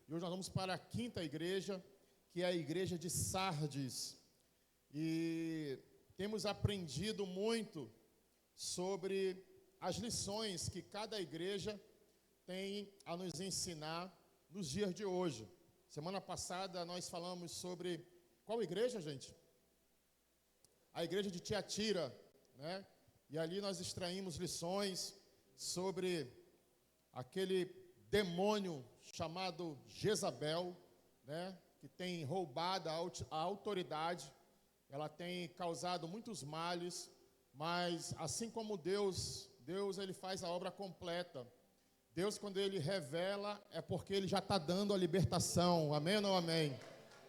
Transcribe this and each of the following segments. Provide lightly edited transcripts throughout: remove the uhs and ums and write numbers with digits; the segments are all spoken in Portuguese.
E hoje nós vamos para a quinta igreja, que é a igreja de Sardes. E temos aprendido muito sobre as lições que cada igreja tem a nos ensinar nos dias de hoje. Semana passada nós falamos sobre qual igreja, gente? A igreja de Tiatira, né? E ali nós extraímos lições sobre aquele demônio chamado Jezabel, né? Que tem roubado a autoridade, ela tem causado muitos males, mas assim como Deus ele faz a obra completa. Deus, quando Ele revela, é porque Ele já está dando a libertação. Amém ou não amém?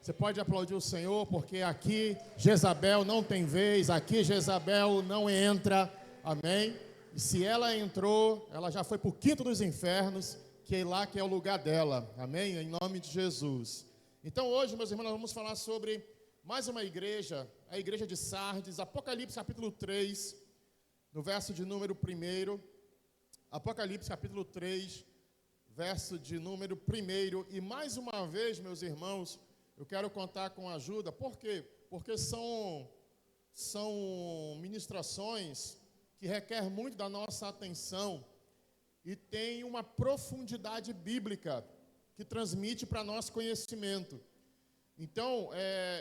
Você pode aplaudir o Senhor, porque aqui Jezabel não tem vez, aqui Jezabel não entra. Amém? E se ela entrou, ela já foi para o quinto dos infernos, que é lá que é o lugar dela. Amém? Em nome de Jesus. Então hoje, meus irmãos, nós vamos falar sobre mais uma igreja, a igreja de Sardes, Apocalipse capítulo 3, no verso de número 1. Apocalipse capítulo 3, verso de número 1. E mais uma vez, meus irmãos, eu quero contar com a ajuda. Por quê? Porque são ministrações que requerem muito da nossa atenção e tem uma profundidade bíblica que transmite para nosso conhecimento. Então,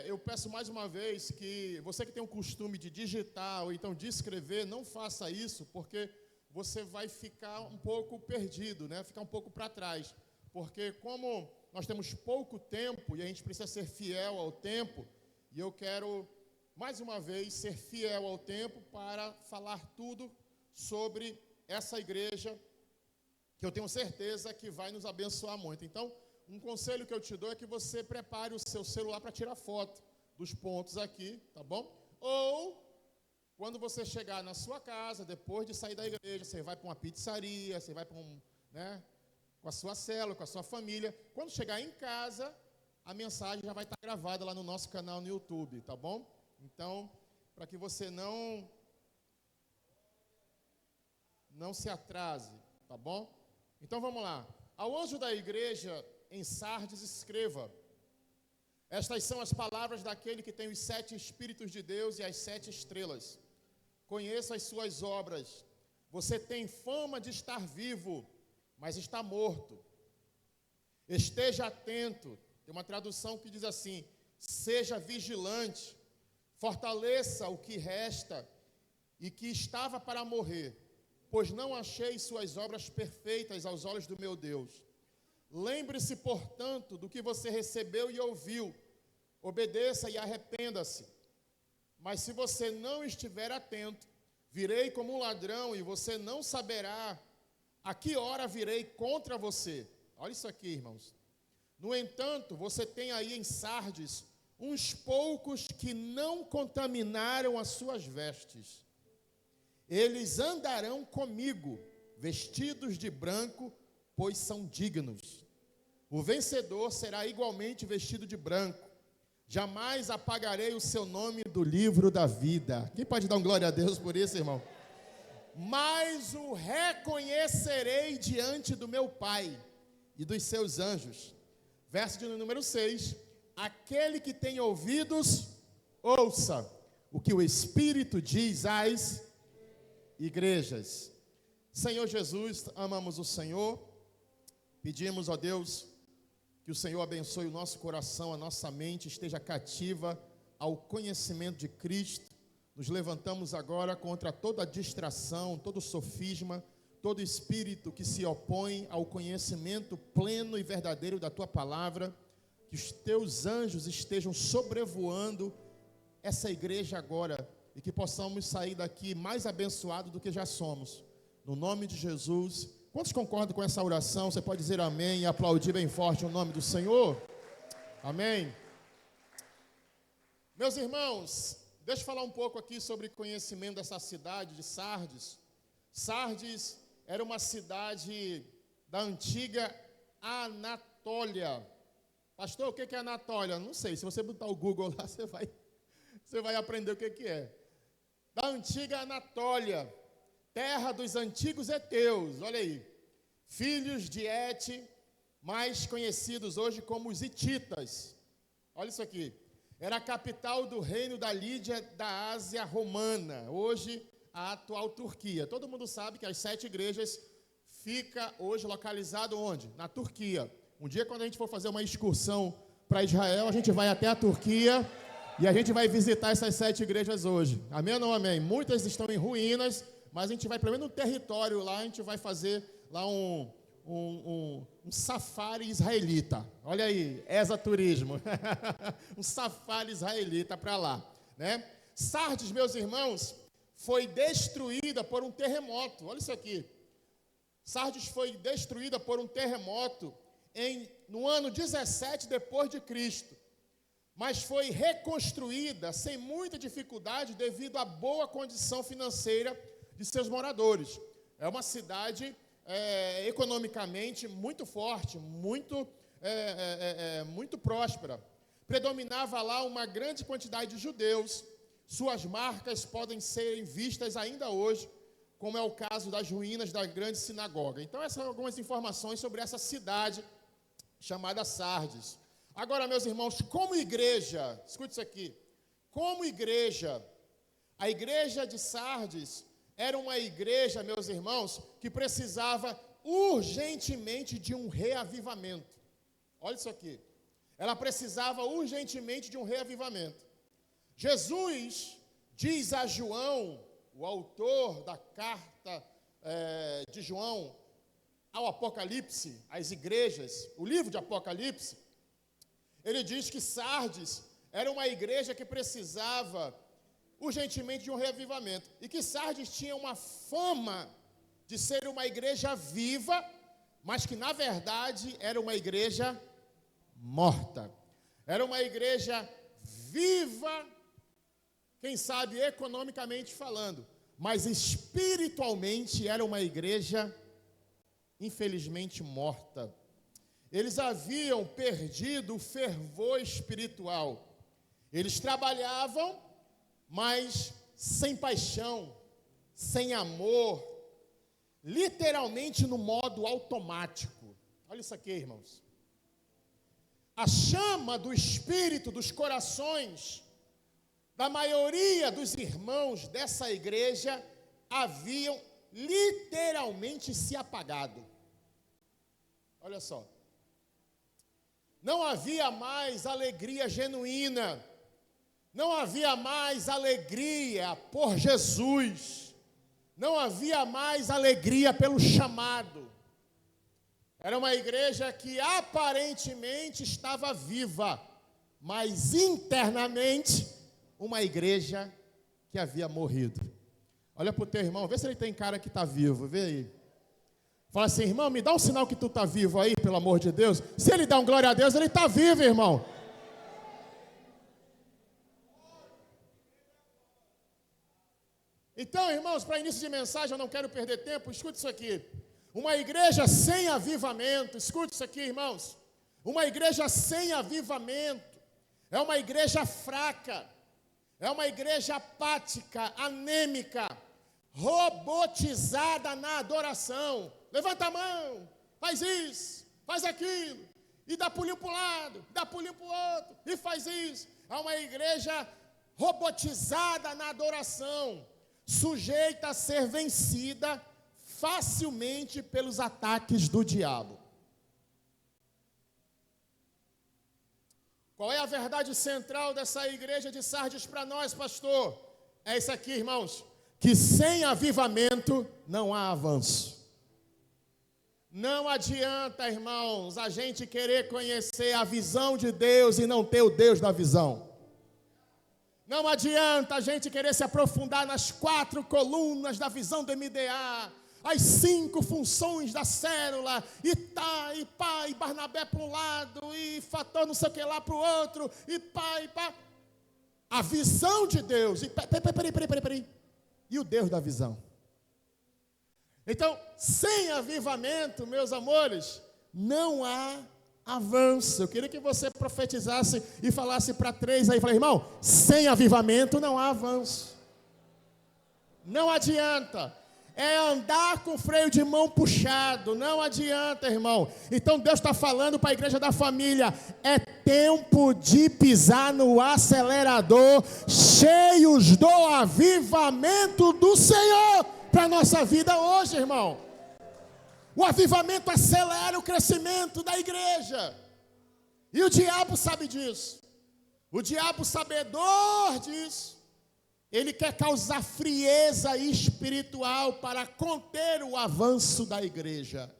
eu peço mais uma vez que você que tem o costume de digitar ou então de escrever, não faça isso, porque você vai ficar um pouco perdido, né? Ficar um pouco para trás. Porque como nós temos pouco tempo e a gente precisa ser fiel ao tempo, e eu quero, mais uma vez, ser fiel ao tempo para falar tudo sobre essa igreja, que eu tenho certeza que vai nos abençoar muito. Então, um conselho que eu te dou é que você prepare o seu celular para tirar foto dos pontos aqui, tá bom? Ou quando você chegar na sua casa, depois de sair da igreja, você vai para uma pizzaria, você vai para com a sua célula, com a sua família. Quando chegar em casa, a mensagem já vai estar gravada lá no nosso canal no YouTube, tá bom? Então, para que você não se atrase, tá bom? Então vamos lá. Ao anjo da igreja em Sardes escreva: estas são as palavras daquele que tem os 7 Espíritos de Deus e as 7 estrelas. Conheça as suas obras. Você tem fama de estar vivo, mas está morto. Esteja atento. Tem uma tradução que diz assim: seja vigilante, fortaleça o que resta e que estava para morrer, pois não achei suas obras perfeitas aos olhos do meu Deus. Lembre-se, portanto, do que você recebeu e ouviu. Obedeça e arrependa-se. Mas se você não estiver atento, virei como um ladrão e você não saberá a que hora virei contra você. Olha isso aqui, irmãos. No entanto, você tem aí em Sardes uns poucos que não contaminaram as suas vestes. Eles andarão comigo, vestidos de branco, pois são dignos. O vencedor será igualmente vestido de branco. Jamais apagarei o seu nome do livro da vida. Quem pode dar um glória a Deus por isso, irmão? Mas o reconhecerei diante do meu Pai e dos seus anjos. Verso de número 6. Aquele que tem ouvidos, ouça o que o Espírito diz às igrejas. Senhor Jesus, amamos o Senhor. Pedimos, ó Deus, que o Senhor abençoe o nosso coração, a nossa mente esteja cativa ao conhecimento de Cristo. Nos levantamos agora contra toda distração, todo sofisma, todo espírito que se opõe ao conhecimento pleno e verdadeiro da Tua palavra. Que os Teus anjos estejam sobrevoando essa igreja agora e que possamos sair daqui mais abençoados do que já somos. No nome de Jesus. Quantos concordam com essa oração? Você pode dizer amém e aplaudir bem forte o nome do Senhor? Amém. Meus irmãos, deixa eu falar um pouco aqui sobre conhecimento dessa cidade de Sardes. Sardes era uma cidade da antiga Anatólia. Pastor, o que é Anatólia? Não sei, se você botar o Google lá, você vai aprender o que é. Da antiga Anatólia, terra dos antigos heteus, olha aí, filhos de Et, mais conhecidos hoje como os hititas. Olha isso aqui. Era a capital do reino da Lídia da Ásia Romana, hoje a atual Turquia. Todo mundo sabe que as 7 igrejas fica hoje localizado onde? Na Turquia. Um dia, quando a gente for fazer uma excursão para Israel, a gente vai até a Turquia e a gente vai visitar essas 7 igrejas hoje. Amém ou não amém? Muitas estão em ruínas, mas a gente vai, pelo menos no território lá, a gente vai fazer lá um safari israelita. Olha aí, ESA Turismo. Um safari israelita para lá, né? Sardes, meus irmãos, foi destruída por um terremoto. Olha isso aqui. Sardes foi destruída por um terremoto no ano 17 depois de Cristo, mas foi reconstruída sem muita dificuldade devido à boa condição financeira de seus moradores. É uma cidade economicamente muito forte, muito próspera. Predominava lá uma grande quantidade de judeus. Suas marcas podem ser vistas ainda hoje, como é o caso das ruínas da grande sinagoga. Então, essas são algumas informações sobre essa cidade chamada Sardes. Agora, meus irmãos, como igreja, escute isso aqui, como igreja, a igreja de Sardes era uma igreja, meus irmãos, que precisava urgentemente de um reavivamento. Olha isso aqui. Ela precisava urgentemente de um reavivamento. Jesus diz a João, o autor da carta de João ao Apocalipse, às igrejas, o livro de Apocalipse, ele diz que Sardes era uma igreja que precisava urgentemente de um reavivamento, e que Sardes tinha uma fama de ser uma igreja viva, mas que na verdade era uma igreja morta. Era uma igreja viva, quem sabe economicamente falando, mas espiritualmente era uma igreja infelizmente morta. Eles haviam perdido o fervor espiritual. Eles trabalhavam, mas sem paixão, sem amor, literalmente no modo automático. Olha isso aqui, irmãos. A chama do espírito dos corações da maioria dos irmãos dessa igreja haviam literalmente se apagado. Olha só. Não havia mais alegria genuína. Não havia mais alegria por Jesus. Não havia mais alegria pelo chamado. Era uma igreja que aparentemente estava viva, mas internamente uma igreja que havia morrido. Olha para o teu irmão, vê se ele tem cara que está vivo, vê aí. Fala assim, irmão, me dá um sinal que tu está vivo aí, pelo amor de Deus. Se ele dá um glória a Deus, ele está vivo, irmão. Então, irmãos, para início de mensagem, eu não quero perder tempo, escute isso aqui. Uma igreja sem avivamento, escute isso aqui, irmãos. Uma igreja sem avivamento é uma igreja fraca, é uma igreja apática, anêmica, robotizada na adoração. Levanta a mão, faz isso, faz aquilo, e dá pulinho para um lado, dá pulinho para o outro, e faz isso. É uma igreja robotizada na adoração, sujeita a ser vencida facilmente pelos ataques do diabo. Qual é a verdade central dessa igreja de Sardes para nós, pastor? É isso aqui, irmãos, que sem avivamento não há avanço. Não adianta, irmãos, a gente querer conhecer a visão de Deus e não ter o Deus da visão. Não adianta a gente querer se aprofundar nas 4 colunas da visão do MDA, as 5 funções da célula, e tá, e pá, e Barnabé para um lado, e fator não sei o que lá para o outro, e pá, e pá. A visão de Deus, e peraí. E o Deus da visão. Então, sem avivamento, meus amores, não há avanço. Eu queria que você profetizasse e falasse para 3 aí, falei, irmão, sem avivamento não há avanço. Não adianta. é andar com freio de mão puxado, não adianta, irmão. Então Deus está falando para a igreja da família, é tempo de pisar no acelerador, cheios do avivamento do Senhor para a nossa vida hoje, irmão. O avivamento acelera o crescimento da igreja, e o diabo sabe disso, o diabo sabedor disso. Ele quer causar frieza espiritual para conter o avanço da igreja.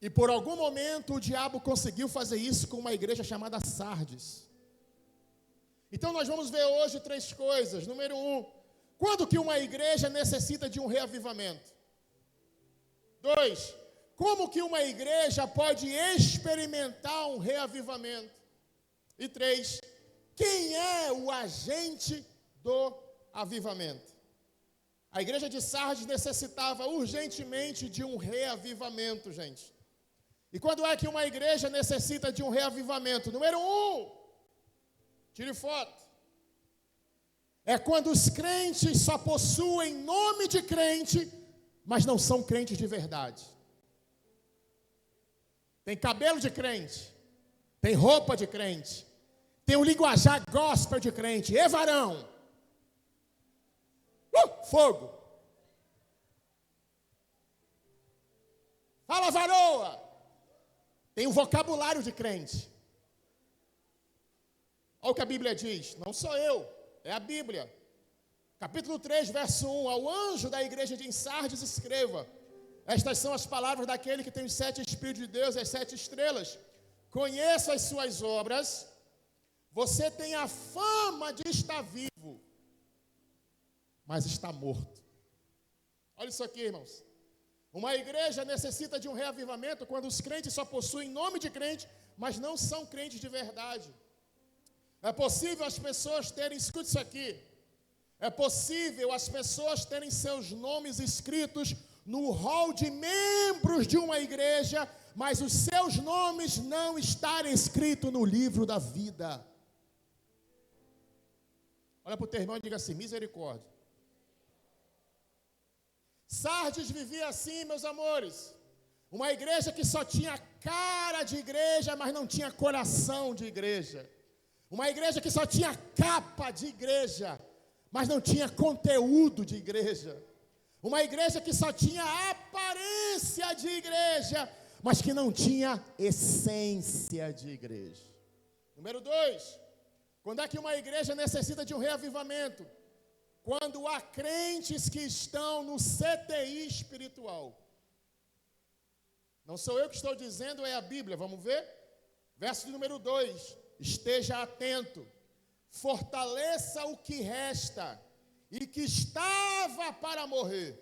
E por algum momento o diabo conseguiu fazer isso com uma igreja chamada Sardes. Então nós vamos ver hoje 3 coisas. Número 1, quando que uma igreja necessita de um reavivamento? 2, como que uma igreja pode experimentar um reavivamento? E 3, quem é o agente do avivamento? A igreja de Sardes necessitava urgentemente de um reavivamento, gente. E quando é que uma igreja necessita de um reavivamento? Número 1, tire foto. É quando os crentes só possuem nome de crente, mas não são crentes de verdade. Tem cabelo de crente, tem roupa de crente, tem um linguajar gospel de crente. E varão? Fogo. Fala, varoa. Tem um vocabulário de crente. Olha o que a Bíblia diz. Não sou eu, é a Bíblia. Capítulo 3, verso 1. Ao anjo da igreja de Sardes escreva: estas são as palavras daquele que tem os 7 Espíritos de Deus e as 7 estrelas. Conheço as suas obras. Você tem a fama de estar vivo, mas está morto. Olha isso aqui, irmãos. Uma igreja necessita de um reavivamento quando os crentes só possuem nome de crente, mas não são crentes de verdade. É possível as pessoas terem, escute isso aqui, é possível as pessoas terem seus nomes escritos no rol de membros de uma igreja, mas os seus nomes não estarem escritos no livro da vida. Olha para o teu irmão e diga assim: misericórdia. Sardes vivia assim, meus amores. Uma igreja que só tinha cara de igreja, mas não tinha coração de igreja. Uma igreja que só tinha capa de igreja, mas não tinha conteúdo de igreja. Uma igreja que só tinha aparência de igreja, mas que não tinha essência de igreja. Número 2, quando é que uma igreja necessita de um reavivamento? Quando há crentes que estão no CTI espiritual. Não sou eu que estou dizendo, é a Bíblia. Vamos ver? Verso de número 2. Esteja atento, fortaleça o que resta e que estava para morrer,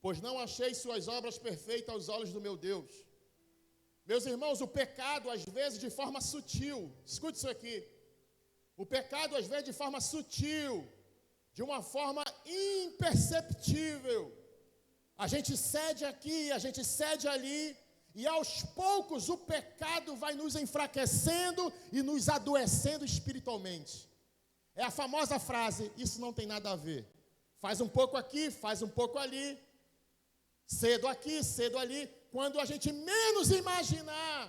pois não achei suas obras perfeitas aos olhos do meu Deus. Meus irmãos, o pecado às vezes de forma sutil, escute isso aqui, o pecado às vezes de forma sutil, de uma forma imperceptível, a gente cede aqui, a gente cede ali, e aos poucos o pecado vai nos enfraquecendo e nos adoecendo espiritualmente. É a famosa frase: isso não tem nada a ver. Faz um pouco aqui, faz um pouco ali, cedo aqui, cedo ali. Quando a gente menos imaginar,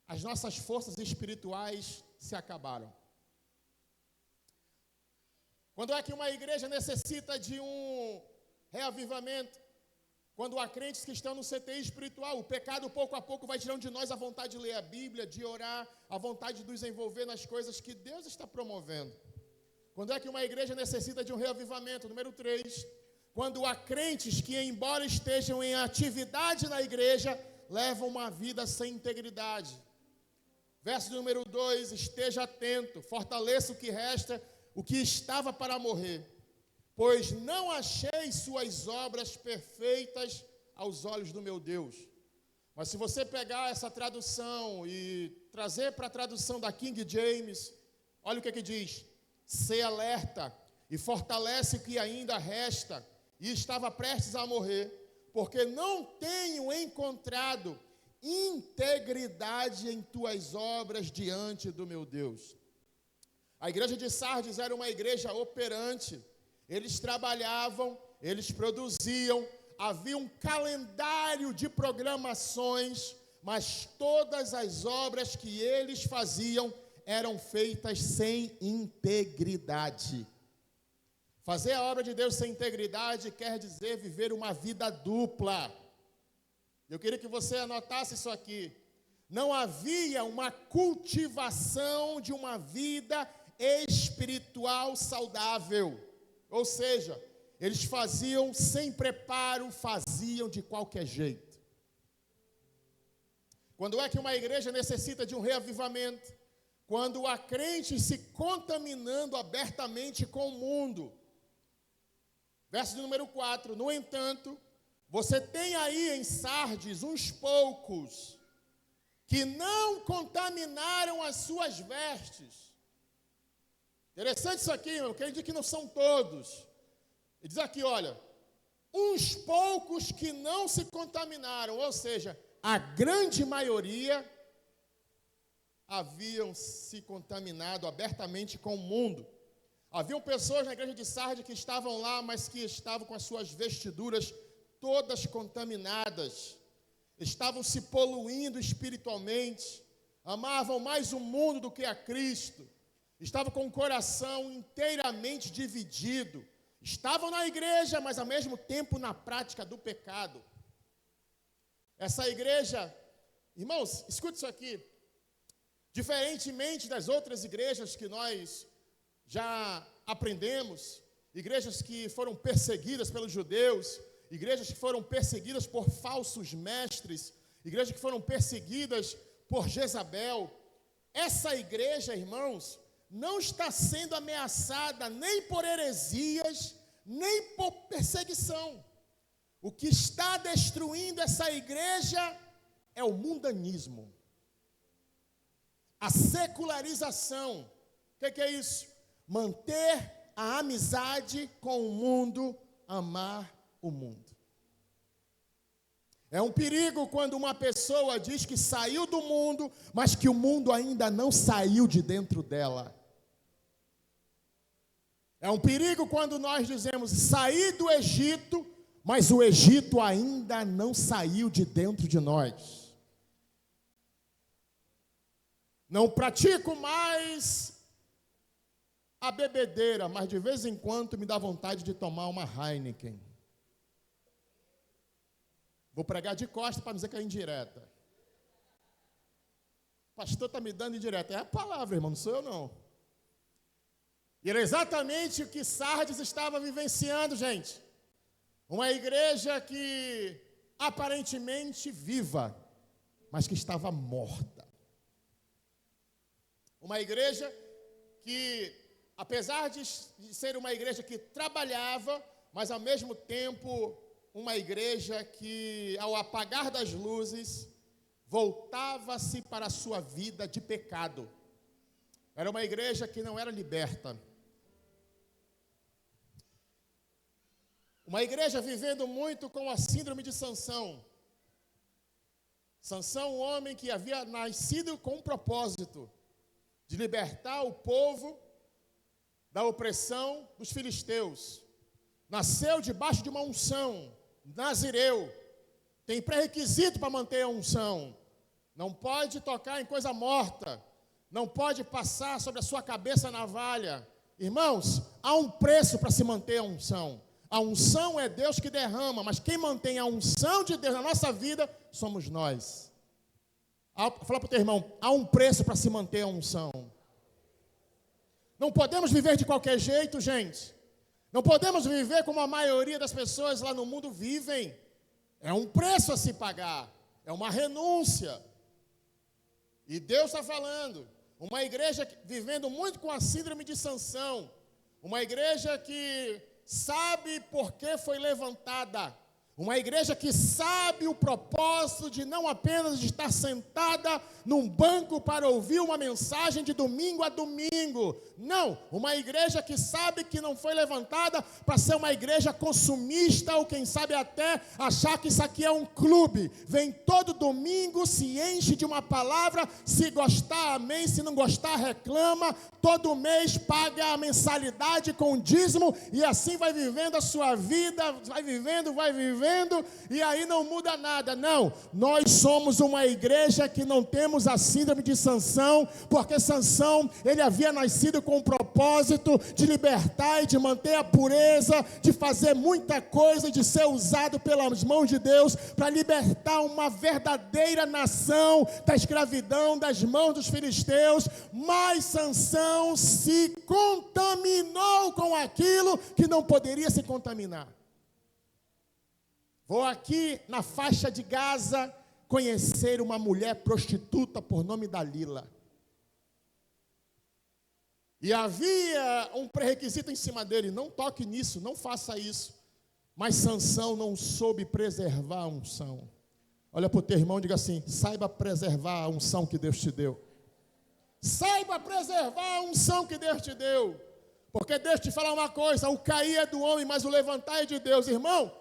as nossas forças espirituais se acabaram. Quando é que uma igreja necessita de um reavivamento? Quando há crentes que estão no CTI espiritual, o pecado pouco a pouco vai tirando de nós a vontade de ler a Bíblia, de orar, a vontade de nos envolver nas coisas que Deus está promovendo. Quando é que uma igreja necessita de um reavivamento? Número 3, quando há crentes que, embora estejam em atividade na igreja, levam uma vida sem integridade. Verso número 2, esteja atento, fortaleça o que resta, o que estava para morrer, pois não achei suas obras perfeitas aos olhos do meu Deus. Mas se você pegar essa tradução e trazer para a tradução da King James, olha o que diz: se alerta e fortalece o que ainda resta e estava prestes a morrer, porque não tenho encontrado integridade em tuas obras diante do meu Deus. A igreja de Sardes era uma igreja operante. eles trabalhavam, eles produziam, havia um calendário de programações, mas todas as obras que eles faziam eram feitas sem integridade. Fazer a obra de Deus sem integridade quer dizer viver uma vida dupla. Eu queria que você anotasse isso aqui. Não havia uma cultivação de uma vida espiritual saudável. Ou seja, eles faziam sem preparo, faziam de qualquer jeito. Quando é que uma igreja necessita de um reavivamento? Quando há crentes se contaminando abertamente com o mundo. Verso de número 4. No entanto, você tem aí em Sardes uns poucos que não contaminaram as suas vestes. Interessante isso aqui, eu quero dizer que não são todos. Ele diz aqui, olha, uns poucos que não se contaminaram, ou seja, a grande maioria haviam se contaminado abertamente com o mundo. Haviam pessoas na igreja de Sardes que estavam lá, mas que estavam com as suas vestiduras todas contaminadas. Estavam se poluindo espiritualmente, amavam mais o mundo do que a Cristo, estavam com o coração inteiramente dividido, estavam na igreja, mas ao mesmo tempo na prática do pecado. Essa igreja, irmãos, escute isso aqui, diferentemente das outras igrejas que nós já aprendemos, igrejas que foram perseguidas pelos judeus, igrejas que foram perseguidas por falsos mestres, igrejas que foram perseguidas por Jezabel. Essa igreja, irmãos, não está sendo ameaçada nem por heresias, nem por perseguição. O que está destruindo essa igreja é o mundanismo, a secularização. O que é isso? Manter a amizade com o mundo, amar o mundo. É um perigo quando uma pessoa diz que saiu do mundo, mas que o mundo ainda não saiu de dentro dela. É um perigo quando nós dizemos sair do Egito, mas o Egito ainda não saiu de dentro de nós. Não pratico mais a bebedeira, mas de vez em quando me dá vontade de tomar uma Heineken. Vou pregar de costas para não dizer que é indireta. O pastor está me dando indireta. É a palavra, irmão, não sou eu não. E era exatamente o que Sardes estava vivenciando, gente. Uma igreja que aparentemente viva, mas que estava morta. Uma igreja que, apesar de ser uma igreja que trabalhava, mas ao mesmo tempo uma igreja que, ao apagar das luzes, voltava-se para a sua vida de pecado. Era uma igreja que não era liberta. Uma igreja vivendo muito com a síndrome de Sansão. Sansão, um homem que havia nascido com um propósito de libertar o povo da opressão dos filisteus. Nasceu debaixo de uma unção, nazireu. Tem pré-requisito para manter a unção. Não pode tocar em coisa morta. Não pode passar sobre a sua cabeça navalha. Irmãos, há um preço para se manter a unção. A unção é Deus que derrama, mas quem mantém a unção de Deus na nossa vida somos nós. Fala para o teu irmão, há um preço para se manter a unção. Não podemos viver de qualquer jeito, gente. Não podemos viver como a maioria das pessoas lá no mundo vivem. É um preço a se pagar, é uma renúncia. E Deus está falando, uma igreja vivendo muito com a síndrome de Sansão, uma igreja que sabe por que foi levantada, Uma igreja que sabe o propósito de não apenas estar sentada num banco para ouvir uma mensagem de domingo a domingo. Não, uma igreja que sabe que não foi levantada para ser uma igreja consumista ou quem sabe até achar que isso aqui é um clube. Vem todo domingo, se enche de uma palavra, se gostar, amém, se não gostar, reclama. Todo mês paga a mensalidade com dízimo e assim vai vivendo a sua vida, vai vivendo, e aí não muda nada. Não, nós somos uma igreja que não temos a síndrome de Sansão, porque Sansão, ele havia nascido com o propósito de libertar e de manter a pureza, de fazer muita coisa, de ser usado pelas mãos de Deus para libertar uma verdadeira nação da escravidão, das mãos dos filisteus. Mas Sansão se contaminou com aquilo que não poderia se contaminar. Vou aqui na faixa de Gaza conhecer uma mulher prostituta por nome Dalila. E havia um pré-requisito em cima dele: não toque nisso, não faça isso. Mas Sansão não soube preservar a unção. Olha para o teu irmão e diga assim: saiba preservar a unção que Deus te deu. Saiba preservar a unção que Deus te deu. Porque Deus te fala uma coisa: o cair é do homem, mas o levantar é de Deus. Irmão,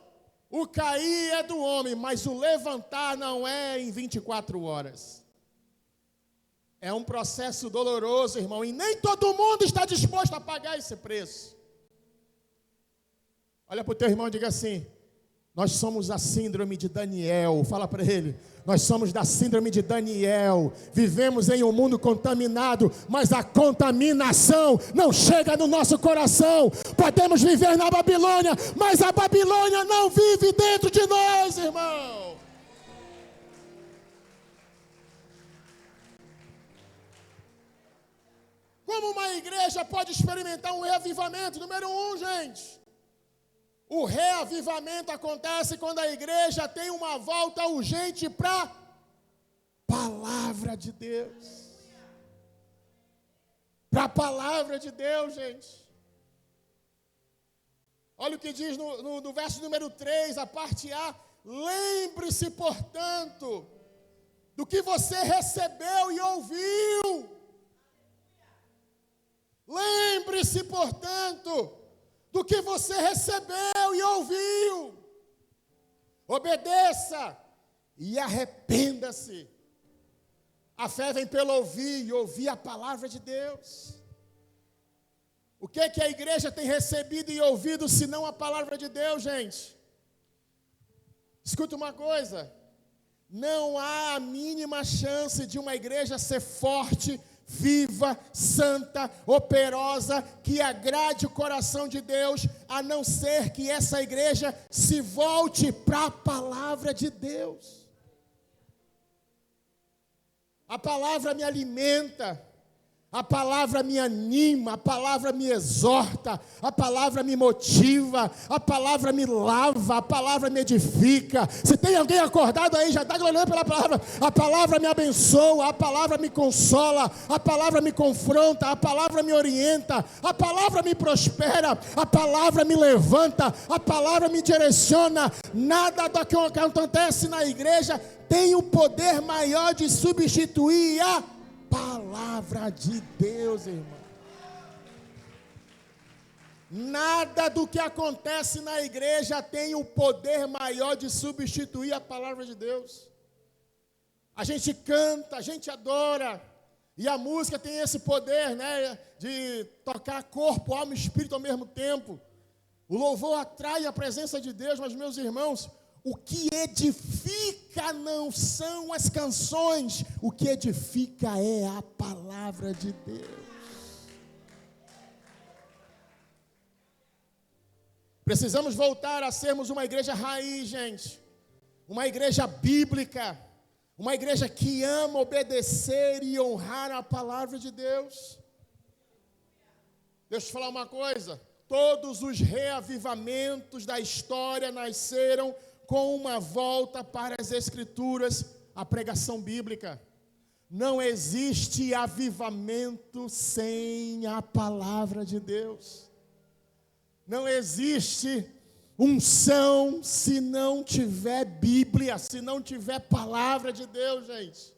o cair é do homem, mas o levantar não é em 24 horas. É um processo doloroso, irmão, e nem todo mundo está disposto a pagar esse preço. Olha para o teu irmão e diga assim: nós somos a síndrome de Daniel. Fala para ele: nós somos da síndrome de Daniel. Vivemos em um mundo contaminado, mas a contaminação não chega no nosso coração. Podemos viver na Babilônia, mas a Babilônia não vive dentro de nós, irmão. Como uma igreja pode experimentar um reavivamento? Número 1, gente. O reavivamento acontece quando a igreja tem uma volta urgente para a palavra de Deus. Para a palavra de Deus, gente. Olha o que diz no verso número 3, a parte A: lembre-se, portanto, do que você recebeu e ouviu. Lembre-se, portanto, do que você recebeu e ouviu. Obedeça e arrependa-se. A fé vem pelo ouvir, e ouvir a palavra de Deus. O que é que a igreja tem recebido e ouvido, senão a palavra de Deus, gente? Escuta uma coisa: não há a mínima chance de uma igreja ser forte, viva, santa, operosa, que agrade o coração de Deus, a não ser que essa igreja se volte para a palavra de Deus. A palavra me alimenta, a palavra me anima, a palavra me exorta, a palavra me motiva, a palavra me lava, a palavra me edifica. Se tem alguém acordado aí, já está gloriando pela palavra. A palavra me abençoa, a palavra me consola, a palavra me confronta, a palavra me orienta, a palavra me prospera, a palavra me levanta, a palavra me direciona. Nada do que acontece na igreja tem o poder maior de substituir a palavra de Deus, irmão. Nada do que acontece na igreja tem o poder maior de substituir a palavra de Deus. A gente canta, a gente adora, e a música tem esse poder, né, de tocar corpo, alma e espírito ao mesmo tempo. O louvor atrai a presença de Deus, mas, meus irmãos, o que edifica não são as canções, o que edifica é a palavra de Deus. Precisamos voltar a sermos uma igreja raiz, gente. Uma igreja bíblica. Uma igreja que ama obedecer e honrar a palavra de Deus. Deixa eu te falar uma coisa. Todos os reavivamentos da história nasceram com uma volta para as Escrituras, a pregação bíblica. Não existe avivamento sem a palavra de Deus. Não existe unção se não tiver Bíblia, se não tiver palavra de Deus, gente.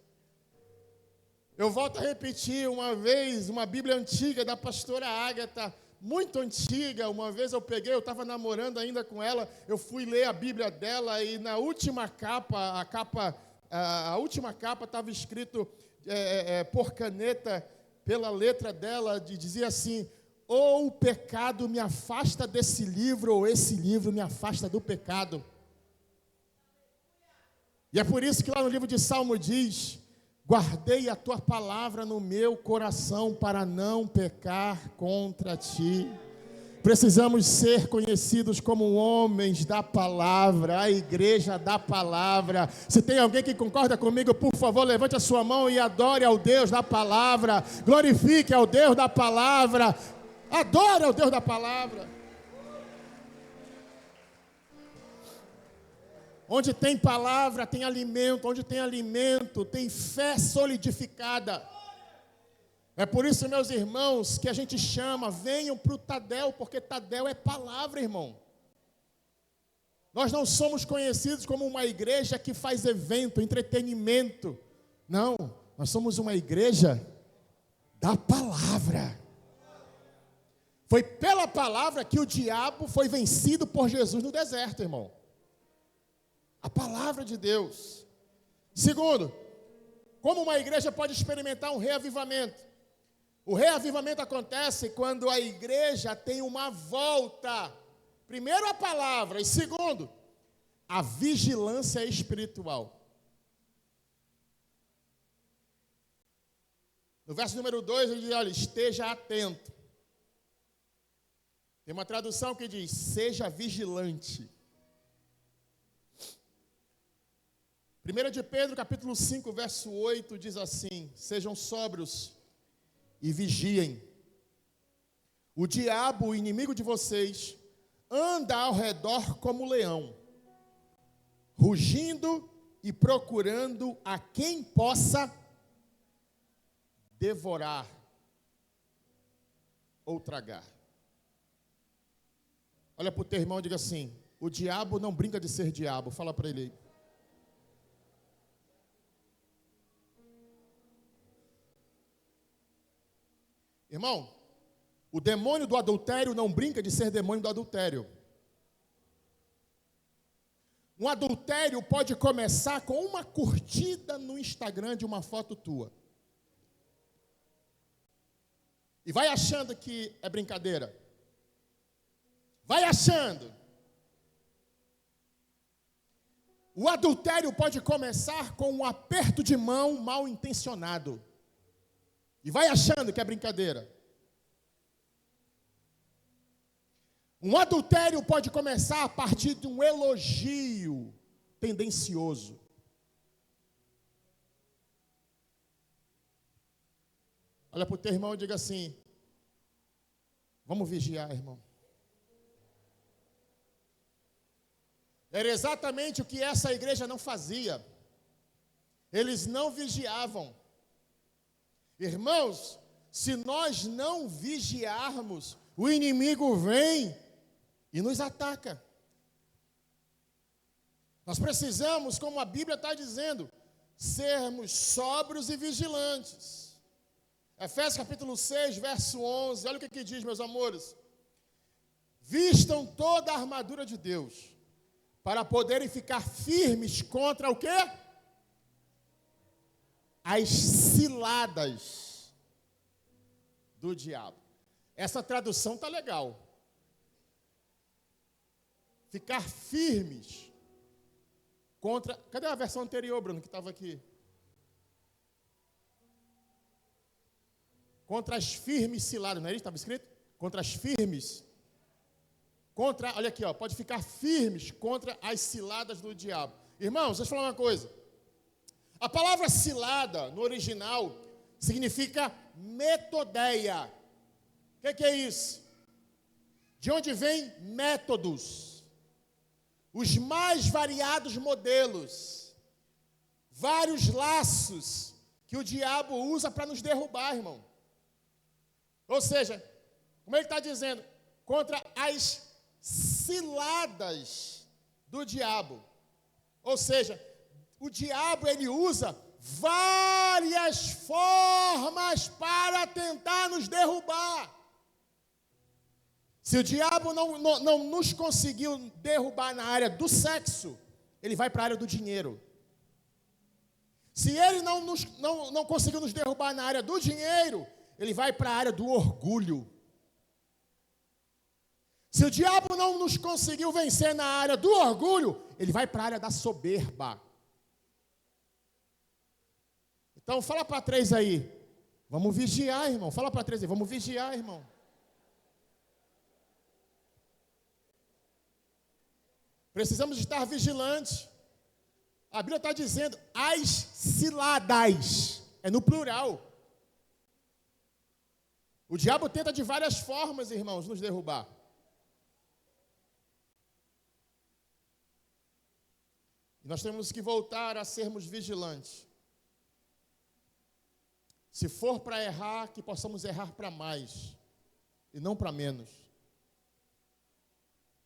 Eu volto a repetir uma vez, uma Bíblia antiga da pastora Ágata, muito antiga. Uma vez eu estava namorando ainda com ela, eu fui ler a Bíblia dela e na última capa, a última capa estava escrito por caneta, pela letra dela, dizia assim: ou o pecado me afasta desse livro, ou esse livro me afasta do pecado. E é por isso que lá no livro de Salmo diz: guardei a tua palavra no meu coração para não pecar contra ti. Precisamos ser conhecidos como homens da palavra, a igreja da palavra. Se tem alguém que concorda comigo, por favor, levante a sua mão e adore ao Deus da palavra. Glorifique ao Deus da palavra. Adore ao Deus da palavra. Onde tem palavra, tem alimento. Onde tem alimento, tem fé solidificada. É por isso, meus irmãos, que a gente chama, venham para o Tadel, porque Tadel é palavra, irmão. Nós não somos conhecidos como uma igreja que faz evento, entretenimento. Não, nós somos uma igreja da palavra. Foi pela palavra que o diabo foi vencido por Jesus no deserto, irmão. A palavra de Deus. Segundo, como uma igreja pode experimentar um reavivamento? O reavivamento acontece quando a igreja tem uma volta. Primeiro a palavra e segundo, a vigilância espiritual. No verso número 2 ele diz: olha, esteja atento. Tem uma tradução que diz: seja vigilante. 1 de Pedro, capítulo 5, verso 8, diz assim: sejam sóbrios e vigiem. O diabo, o inimigo de vocês, anda ao redor como leão, rugindo e procurando a quem possa devorar ou tragar. Olha para o teu irmão e diga assim: o diabo não brinca de ser diabo. Fala para ele aí. Irmão, o demônio do adultério não brinca de ser demônio do adultério. Um adultério pode começar com uma curtida no Instagram de uma foto tua. E vai achando que é brincadeira. Vai achando. O adultério pode começar com um aperto de mão mal intencionado. E vai achando que é brincadeira. Um adultério pode começar a partir de um elogio tendencioso. Olha para o teu irmão e diga assim: vamos vigiar, irmão. Era exatamente o que essa igreja não fazia. Eles não vigiavam. Irmãos, se nós não vigiarmos, o inimigo vem e nos ataca. Nós precisamos, como a Bíblia está dizendo, sermos sóbrios e vigilantes. Efésios capítulo 6, verso 11, olha o que diz, meus amores. Vistam toda a armadura de Deus, para poderem ficar firmes contra o quê? As ciladas do diabo. Essa tradução está legal. Ficar firmes contra... Cadê a versão anterior, Bruno, que estava aqui? Contra as firmes ciladas, não é isso que estava escrito? Contra as firmes. Contra, olha aqui, ó, pode ficar firmes contra as ciladas do diabo. Irmãos, deixa eu falar uma coisa. A palavra cilada, no original, significa metodeia. O que é isso? De onde vem métodos? Os mais variados modelos. Vários laços que o diabo usa para nos derrubar, irmão. Ou seja, como ele está dizendo, contra as ciladas do diabo. Ou seja, o diabo ele usa várias formas para tentar nos derrubar. Se o diabo não nos conseguiu derrubar na área do sexo, ele vai para a área do dinheiro. Se ele não conseguiu nos derrubar na área do dinheiro, ele vai para a área do orgulho. Se o diabo não nos conseguiu vencer na área do orgulho, ele vai para a área da soberba. Então fala para 3 aí, vamos vigiar, irmão. Fala para 3 aí, vamos vigiar, irmão. Precisamos estar vigilantes. A Bíblia está dizendo as ciladas, é no plural. O diabo tenta de várias formas, irmãos, nos derrubar. E nós temos que voltar a sermos vigilantes. Se for para errar, que possamos errar para mais e não para menos.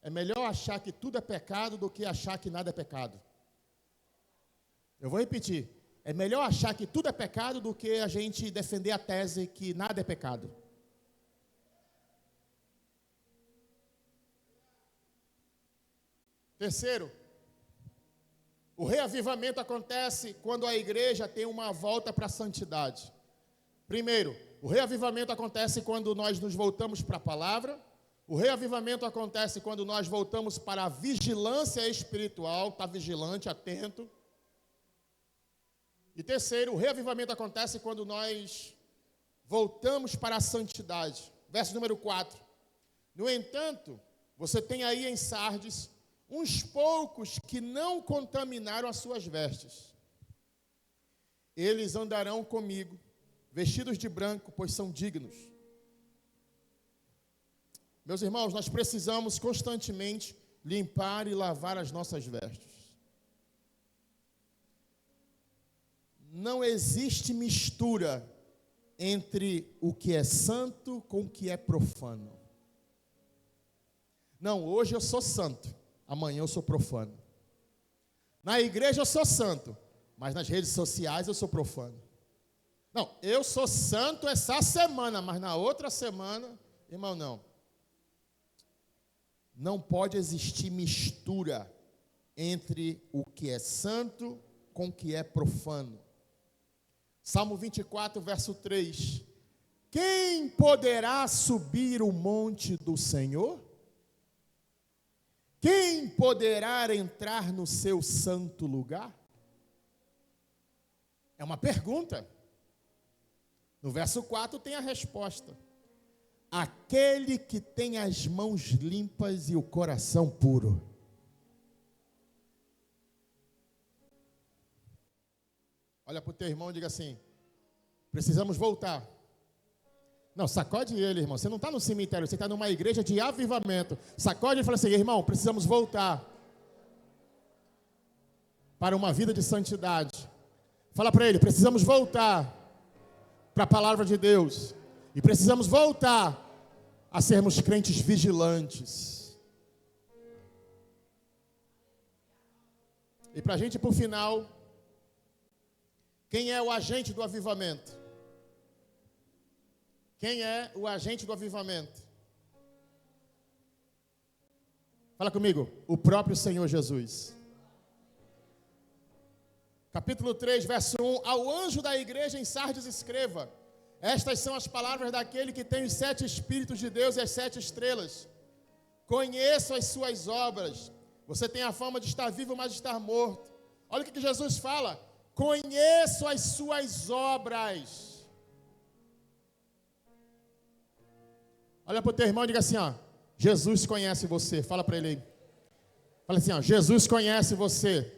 É melhor achar que tudo é pecado do que achar que nada é pecado. Eu vou repetir. É melhor achar que tudo é pecado do que a gente defender a tese que nada é pecado. Terceiro, o reavivamento acontece quando a igreja tem uma volta para a santidade. Primeiro, o reavivamento acontece quando nós nos voltamos para a palavra. O reavivamento acontece quando nós voltamos para a vigilância espiritual, está vigilante, atento. E terceiro, o reavivamento acontece quando nós voltamos para a santidade. Verso número 4. No entanto, você tem aí em Sardes uns poucos que não contaminaram as suas vestes. Eles andarão comigo, vestidos de branco, pois são dignos. Meus irmãos, nós precisamos constantemente limpar e lavar as nossas vestes. Não existe mistura entre o que é santo com o que é profano. Não, hoje eu sou santo, amanhã eu sou profano. Na igreja eu sou santo, mas nas redes sociais eu sou profano. Não, eu sou santo essa semana, mas na outra semana, irmão, não. Não pode existir mistura entre o que é santo com o que é profano. Salmo 24, verso 3. Quem poderá subir o monte do Senhor? Quem poderá entrar no seu santo lugar? É uma pergunta. No verso 4 tem a resposta. Aquele que tem as mãos limpas e o coração puro. Olha para o teu irmão e diga assim: precisamos voltar. Não, sacode ele, irmão. Você não está no cemitério, você está numa igreja de avivamento. Sacode e fala assim: irmão, precisamos voltar para uma vida de santidade. Fala para ele: precisamos voltar para a palavra de Deus. E precisamos voltar a sermos crentes vigilantes. E para a gente ir para o final, quem é o agente do avivamento? Quem é o agente do avivamento? Fala comigo. O próprio Senhor Jesus. Capítulo 3, verso 1. Ao anjo da igreja em Sardes escreva: estas são as palavras daquele que tem os 7 Espíritos de Deus e as 7 estrelas. Conheço as suas obras. Você tem a fama de estar vivo, mas de estar morto. Olha o que Jesus fala. Conheço as suas obras. Olha para o teu irmão e diga assim, ó: Jesus conhece você. Fala para ele aí. Fala assim, ó: Jesus conhece você.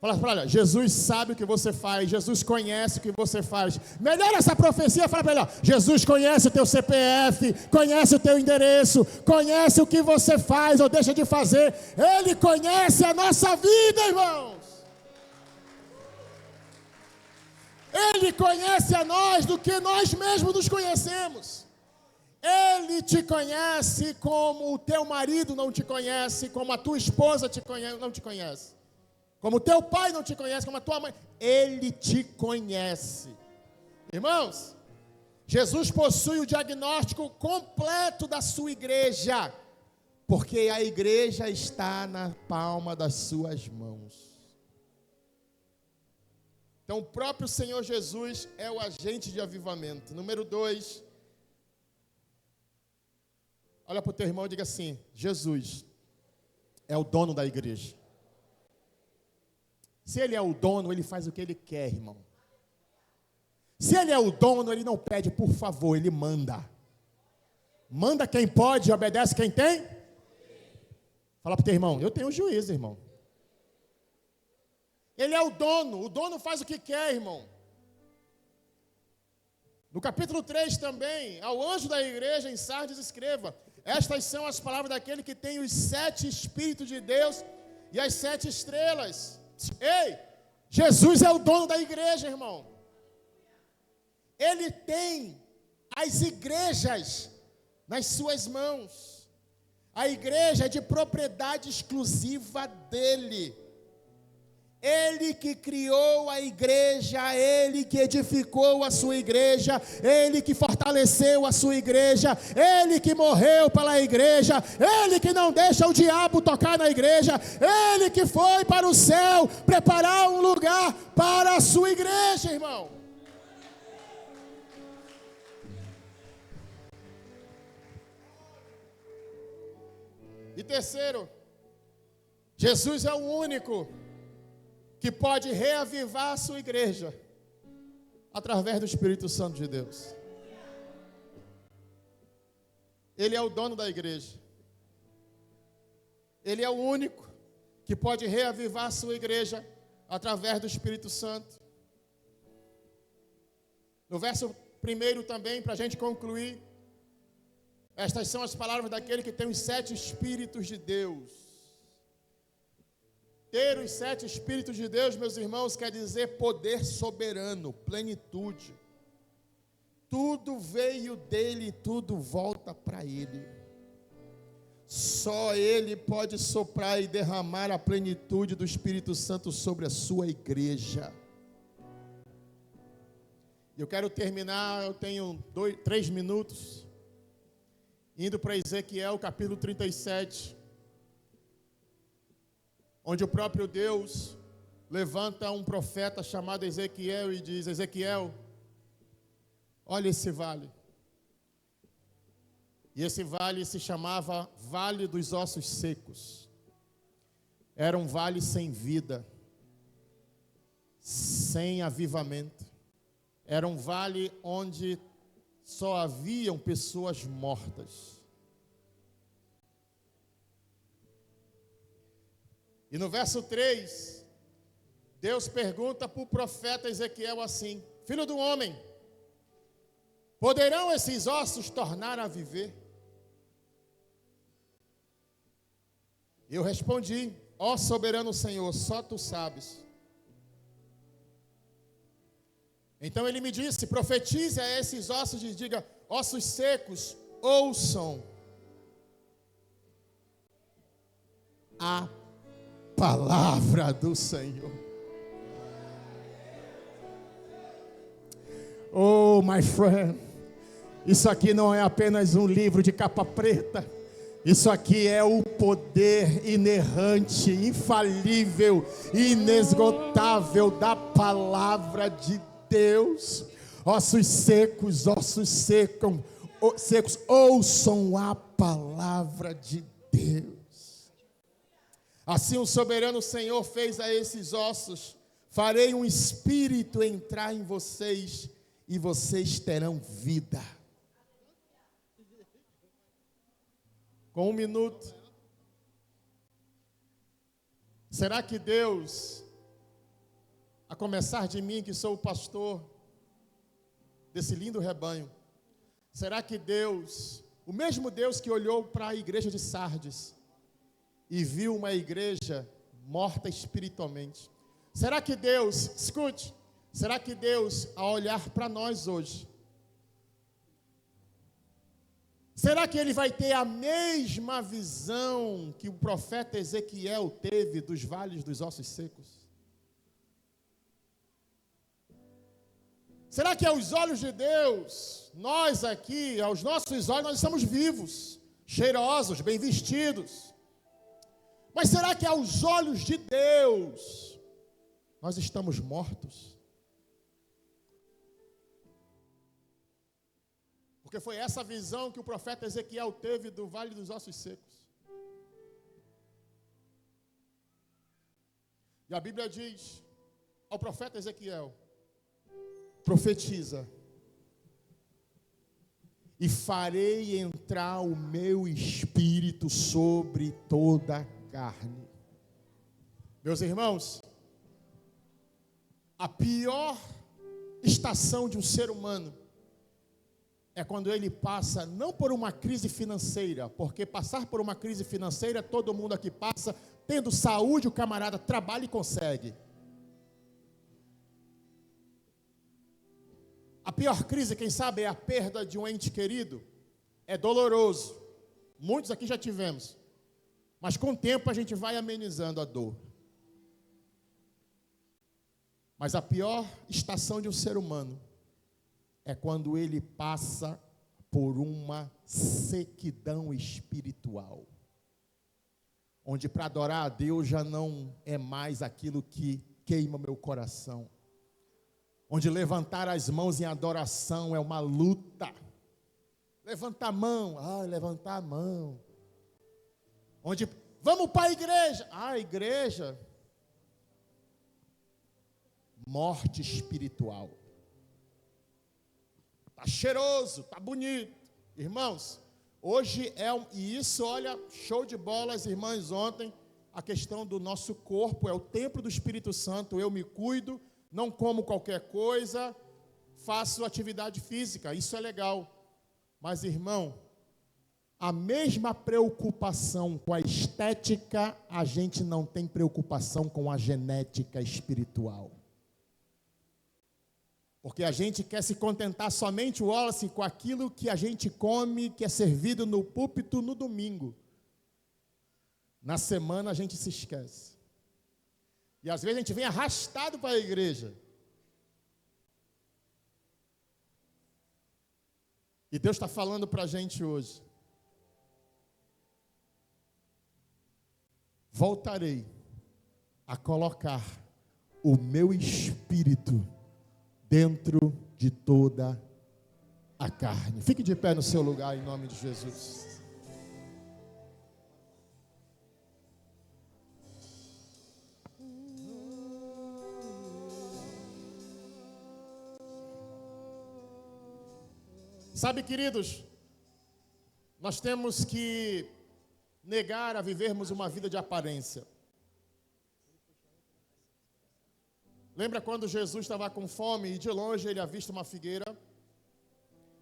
Fala para ele: Jesus sabe o que você faz. Jesus conhece o que você faz. Melhora essa profecia. Fala para ele, ó: Jesus conhece o teu CPF, conhece o teu endereço, conhece o que você faz ou deixa de fazer. Ele conhece a nossa vida, irmãos. Ele conhece a nós do que nós mesmos nos conhecemos. Ele te conhece como o teu marido não te conhece, como a tua esposa não te conhece, como o teu pai não te conhece, como a tua mãe. Ele te conhece. Irmãos, Jesus possui o diagnóstico completo da sua igreja, porque a igreja está na palma das suas mãos. Então, o próprio Senhor Jesus é o agente de avivamento. Número 2, olha para o teu irmão e diga assim: Jesus é o dono da igreja. Se ele é o dono, ele faz o que ele quer, irmão. Se ele é o dono, ele não pede por favor, ele manda. Manda quem pode e obedece quem tem? Fala para o teu irmão: eu tenho juízo, irmão. Ele é o dono faz o que quer, irmão. No capítulo 3 também, ao anjo da igreja em Sardes escreva: estas são as palavras daquele que tem os 7 Espíritos de Deus e as 7 estrelas. Ei, Jesus é o dono da igreja, irmão. Ele tem as igrejas nas suas mãos. A igreja é de propriedade exclusiva dele. Ele que criou a igreja, Ele que edificou a sua igreja, Ele que fortaleceu a sua igreja, Ele que morreu pela igreja, Ele que não deixa o diabo tocar na igreja, Ele que foi para o céu preparar um lugar para a sua igreja, irmão. E terceiro, Jesus é o único que pode reavivar a sua igreja através do Espírito Santo de Deus. Ele é o dono da igreja. Ele é o único que pode reavivar a sua igreja através do Espírito Santo. No verso 1 também, para a gente concluir, estas são as palavras daquele que tem os 7 Espíritos de Deus. Ter os 7 Espíritos de Deus, meus irmãos, quer dizer poder soberano, plenitude. Tudo veio dele, tudo volta para ele. Só ele pode soprar e derramar a plenitude do Espírito Santo sobre a sua igreja. Eu quero terminar, eu tenho 3 minutos, indo para Ezequiel, capítulo 37. Onde o próprio Deus levanta um profeta chamado Ezequiel e diz: Ezequiel, olha esse vale. E esse vale se chamava Vale dos Ossos Secos. Era um vale sem vida, sem avivamento. Era um vale onde só haviam pessoas mortas. E no verso 3, Deus pergunta para o profeta Ezequiel assim: filho do homem, poderão esses ossos tornar a viver? Eu respondi: ó soberano Senhor, só tu sabes. Então ele me disse: profetize a esses ossos e diga: ossos secos, ouçam a palavra do Senhor. Oh, my friend, isso aqui não é apenas um livro de capa preta. Isso aqui é o poder inerrante, infalível, inesgotável da palavra de Deus. Ossos secos, secos, ouçam a palavra de Deus. Assim o soberano Senhor fez a esses ossos: farei um espírito entrar em vocês e vocês terão vida. Com 1 minuto. Será que Deus, a começar de mim que sou o pastor desse lindo rebanho, será que Deus, o mesmo Deus que olhou para a igreja de Sardes e viu uma igreja morta espiritualmente, será que Deus, escute, será que Deus, ao olhar para nós hoje, Será que ele vai ter a mesma visão que o profeta Ezequiel teve dos vales dos ossos secos? Será que aos olhos de Deus, nós aqui, aos nossos olhos, nós estamos vivos, cheirosos, bem vestidos? Mas será que aos olhos de Deus, nós estamos mortos? Porque foi essa visão que o profeta Ezequiel teve do vale dos ossos secos. E a Bíblia diz ao profeta Ezequiel: profetiza, e farei entrar o meu espírito sobre toda a carne. Meus irmãos, a pior estação de um ser humano é quando ele passa não por uma crise financeira, porque passar por uma crise financeira, todo mundo aqui passa, tendo saúde, o camarada trabalha e consegue. A pior crise, quem sabe, é a perda de um ente querido. É doloroso. Muitos aqui já tivemos. Mas com o tempo a gente vai amenizando a dor. Mas a pior estação de um ser humano é quando ele passa por uma sequidão espiritual. Onde para adorar a Deus já não é mais aquilo que queima meu coração. Onde levantar as mãos em adoração é uma luta. Levanta a mão, levantar a mão. Onde, vamos para a igreja. Igreja. Morte espiritual. Está cheiroso, está bonito. Irmãos, hoje e isso, olha, show de bola, as irmãs ontem, a questão do nosso corpo, é o templo do Espírito Santo, eu me cuido, não como qualquer coisa, faço atividade física, isso é legal. Mas, irmão, a mesma preocupação com a estética, a gente não tem preocupação com a genética espiritual. Porque a gente quer se contentar somente, Wallace, com aquilo que a gente come, que é servido no púlpito no domingo. Na semana a gente se esquece. E às vezes a gente vem arrastado para a igreja. E Deus está falando para a gente hoje. Voltarei a colocar o meu espírito dentro de toda a carne. Fique de pé no seu lugar em nome de Jesus. Sabe, queridos, nós temos que negar a vivermos uma vida de aparência. Lembra quando Jesus estava com fome e de longe ele avista uma figueira?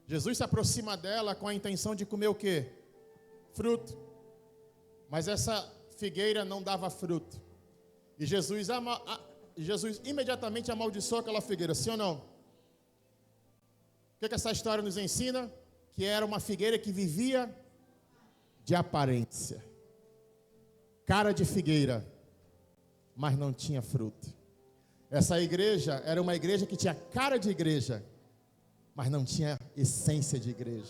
Jesus se aproxima dela com a intenção de comer o quê? Fruto. Mas essa figueira não dava fruto. E Jesus imediatamente amaldiçoou aquela figueira, sim ou não? O que essa história nos ensina? Que era uma figueira que vivia de aparência. Cara de figueira, mas não tinha fruto. Essa igreja era uma igreja que tinha cara de igreja, mas não tinha essência de igreja.